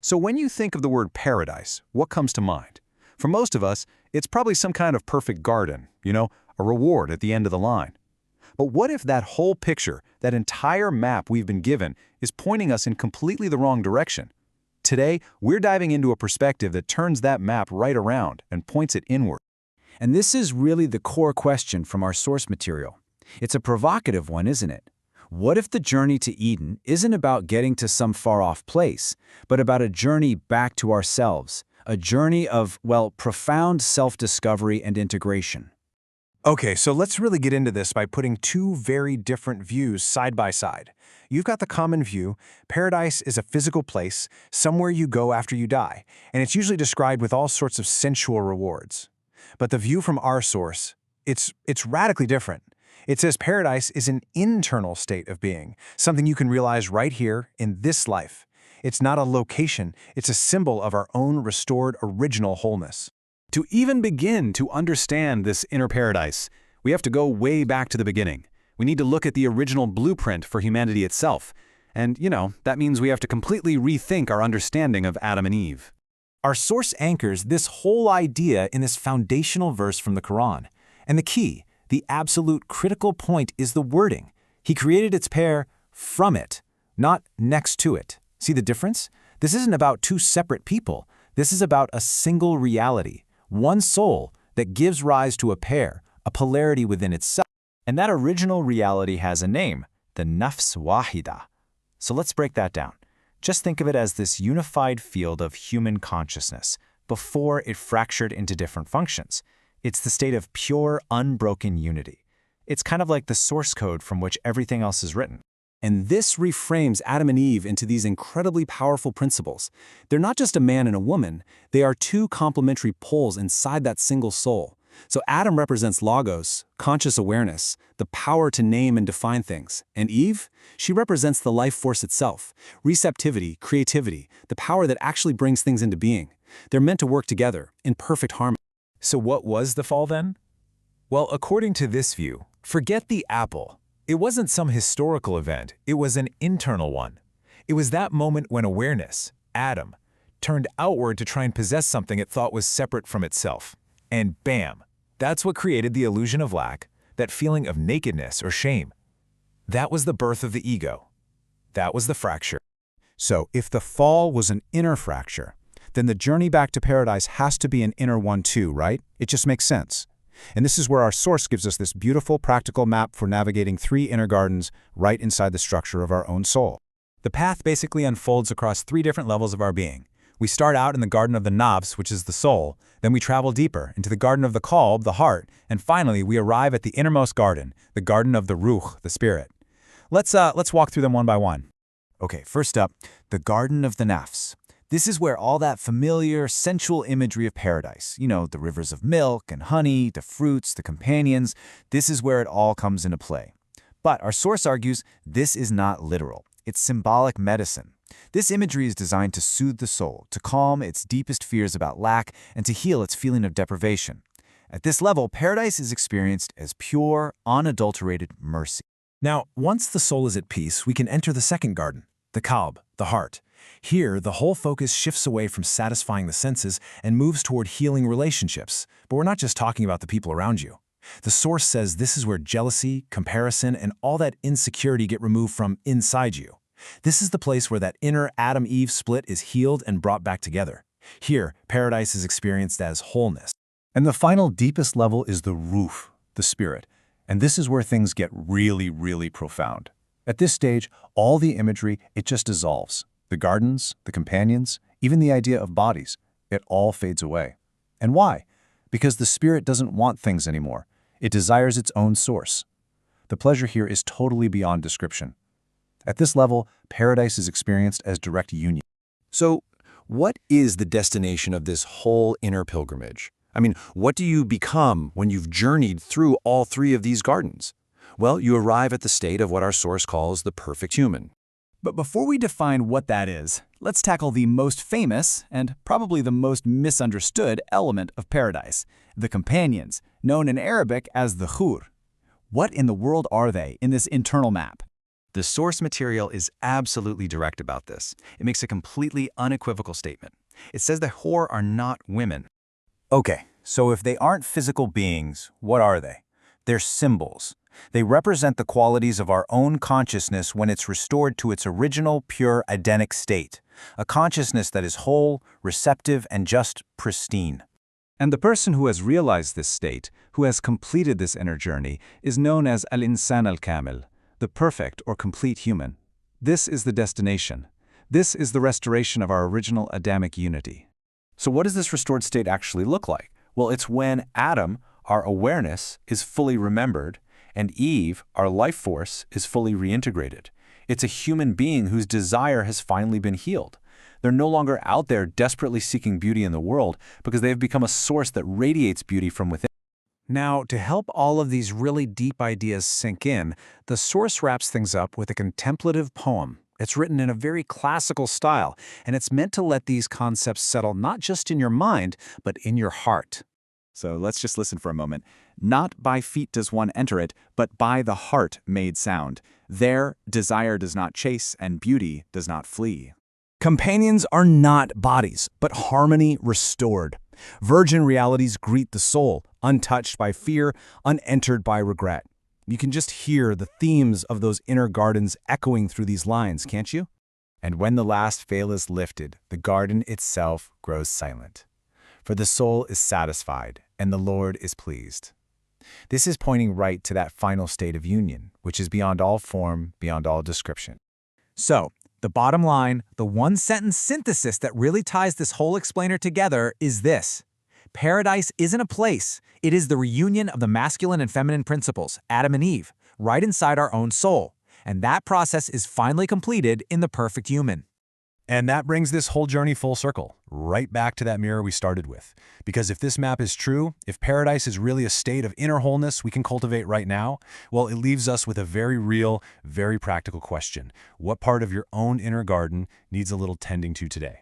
So when you think of the word paradise, what comes to mind? For most of us, it's probably some kind of perfect garden, a reward at the end of the line. But what if that whole picture, that entire map we've been given, is pointing us in completely the wrong direction? Today, we're diving into a perspective that turns that map right around and points it inward. And this is really the core question from our source material. It's a provocative one, isn't it? What if the journey to Eden isn't about getting to some far-off place, but about a journey back to ourselves, a journey of, profound self-discovery and integration? Okay, so let's really get into this by putting two very different views side by side. You've got the common view: paradise is a physical place, somewhere you go after you die, and it's usually described with all sorts of sensual rewards. But the view from our source, it's radically different. It says paradise is an internal state of being, something you can realize right here in this life. It's not a location, it's a symbol of our own restored original wholeness. To even begin to understand this inner paradise, we have to go way back to the beginning. We need to look at the original blueprint for humanity itself. And, that means we have to completely rethink our understanding of Adam and Eve. Our source anchors this whole idea in this foundational verse from the Quran. And the key, the absolute critical point, is the wording. He created its pair from it, not next to it. See the difference? This isn't about two separate people. This is about a single reality, one soul that gives rise to a pair, a polarity within itself. And that original reality has a name, the nafs wahida. So let's break that down. Just think of it as this unified field of human consciousness before it fractured into different functions. It's the state of pure, unbroken unity. It's kind of like the source code from which everything else is written. And this reframes Adam and Eve into these incredibly powerful principles. They're not just a man and a woman, they are two complementary poles inside that single soul. So Adam represents logos, conscious awareness, the power to name and define things. And Eve? She represents the life force itself, receptivity, creativity, the power that actually brings things into being. They're meant to work together, in perfect harmony. So what was the fall then? Well, according to this view, forget the apple. It wasn't some historical event, it was an internal one. It was that moment when awareness, Adam, turned outward to try and possess something it thought was separate from itself. And bam, that's what created the illusion of lack, that feeling of nakedness or shame. That was the birth of the ego. That was the fracture. So if the fall was an inner fracture, then the journey back to paradise has to be an inner one too, right? It just makes sense. And this is where our source gives us this beautiful practical map for navigating 3 inner gardens right inside the structure of our own soul. The path basically unfolds across 3 different levels of our being. We start out in the garden of the nafs, which is the soul, then we travel deeper into the garden of the qalb, the heart, and finally we arrive at the innermost garden, the garden of the ruh, the spirit. Let's walk through them one by one. Okay, first up, the garden of the nafs. This is where all that familiar, sensual imagery of paradise, the rivers of milk and honey, the fruits, the companions, this is where it all comes into play. But our source argues this is not literal. It's symbolic medicine. This imagery is designed to soothe the soul, to calm its deepest fears about lack, and to heal its feeling of deprivation. At this level, paradise is experienced as pure, unadulterated mercy. Now, once the soul is at peace, we can enter the second garden, the qalb, the heart. Here, the whole focus shifts away from satisfying the senses and moves toward healing relationships. But we're not just talking about the people around you. The source says this is where jealousy, comparison, and all that insecurity get removed from inside you. This is the place where that inner Adam-Eve split is healed and brought back together. Here, paradise is experienced as wholeness. And the final deepest level is the ruh, the spirit. And this is where things get really, really profound. At this stage, all the imagery, it just dissolves. The gardens, the companions, even the idea of bodies, it all fades away. And why? Because the spirit doesn't want things anymore. It desires its own source. The pleasure here is totally beyond description. At this level, paradise is experienced as direct union. So, what is the destination of this whole inner pilgrimage? I mean, what do you become when you've journeyed through all 3 of these gardens? Well, you arrive at the state of what our source calls the perfect human. But before we define what that is, let's tackle the most famous and probably the most misunderstood element of paradise, the companions, known in Arabic as the hur. What in the world are they in this internal map? The source material is absolutely direct about this. It makes a completely unequivocal statement. It says that Hor are not women. Okay, so if they aren't physical beings, what are they? They're symbols. They represent the qualities of our own consciousness when it's restored to its original, pure, Edenic state, a consciousness that is whole, receptive, and just pristine. And the person who has realized this state, who has completed this inner journey, is known as al-insan al-kamil, the perfect or complete human. This is the destination. This is the restoration of our original Adamic unity. So what does this restored state actually look like? Well, it's when Adam, our awareness, is fully remembered, and Eve, our life force, is fully reintegrated. It's a human being whose desire has finally been healed. They're no longer out there desperately seeking beauty in the world because they have become a source that radiates beauty from within. Now, to help all of these really deep ideas sink in, the source wraps things up with a contemplative poem. It's written in a very classical style, and it's meant to let these concepts settle not just in your mind, but in your heart. So let's just listen for a moment. Not by feet does one enter it, but by the heart made sound. There, desire does not chase, and beauty does not flee. Companions are not bodies, but harmony restored. Virgin realities greet the soul, untouched by fear, unentered by regret. You can just hear the themes of those inner gardens echoing through these lines, can't you? And when the last veil is lifted, the garden itself grows silent. For the soul is satisfied, and the Lord is pleased. This is pointing right to that final state of union, which is beyond all form, beyond all description. So, the bottom line, the one-sentence synthesis that really ties this whole explainer together is this. Paradise isn't a place. It is the reunion of the masculine and feminine principles, Adam and Eve, right inside our own soul. And that process is finally completed in the perfect human. And that brings this whole journey full circle, right back to that mirror we started with. Because if this map is true, if paradise is really a state of inner wholeness we can cultivate right now, well, it leaves us with a very real, very practical question. What part of your own inner garden needs a little tending to today?